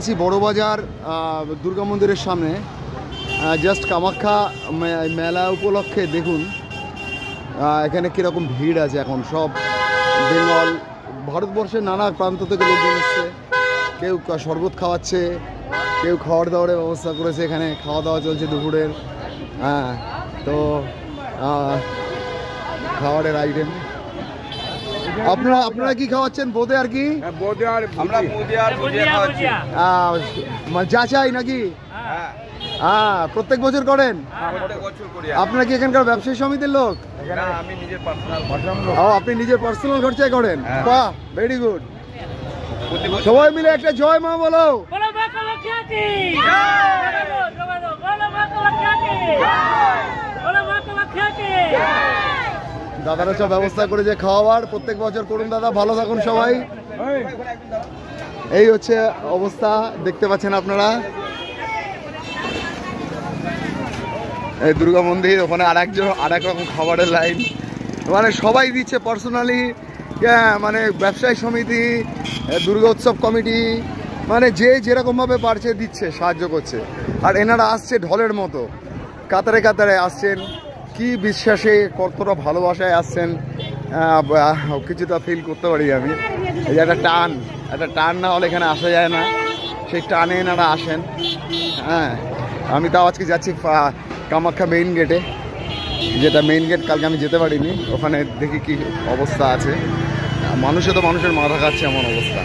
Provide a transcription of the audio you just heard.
আছি বড়বাজার দুর্গা মন্দিরের সামনে। জাস্ট কামাখ্যা মেলা উপলক্ষে দেখুন এখানে কীরকম ভিড় আছে। এখন সব বেঙ্গল ভারতবর্ষের নানা প্রান্ত থেকে লোকজন এসছে। কেউ শরবত খাওয়াচ্ছে, কেউ খাওয়ার দাওয়ারের ব্যবস্থা করেছে। এখানে খাওয়া দাওয়া চলছে দুপুরের। হ্যাঁ, তো খাবারের আইটেম আপনারা কি খাওয়াচ্ছেন? বোঁদে আর কি যা চাই নাকি? হ্যাঁ, প্রত্যেক বছর করেন? আপনারা কি এখানকার ব্যবসায়ী সমিতির লোক? আপনি নিজের পার্সোনাল খরচায় করেন? বাহ, ভেরি গুড। সবাই মিলে একটা জয় মা বলো। দাদারা সব ব্যবস্থা করেছে খাওয়াবার, প্রত্যেক বছর করুন দাদা। ভালো থাকুন সবাই। এই হচ্ছে অবস্থা, দেখতে পাচ্ছেন আপনারা। এই দুর্গা মন্দির, ওখানে আর এক রকম খাবারের লাইন। মানে সবাই দিচ্ছে পার্সোনালি, মানে ব্যবসায়ী সমিতি, দুর্গা উৎসব কমিটি, মানে যে যেরকমভাবে পারছে দিচ্ছে, সাহায্য করছে। আর এনারা আসছে ঢলের মতো, কাতারে কাতারে আসছেন। কি বিশ্বাসে, কতটা ভালোবাসায় আসছেন কিছুটা ফিল করতে পারি আমি। এই যে একটা টান না হলে এখানে আসা যায় না, সেই টানে এনারা আসেন। হ্যাঁ, আমি তাও আজকে যাচ্ছি কামাখ্যা মেইন গেটে, যেটা মেইন গেট কালকে আমি যেতে পারিনি। ওখানে দেখি কি অবস্থা আছে। মানুষে তো মানুষের মাথা খাচ্ছে এমন অবস্থা।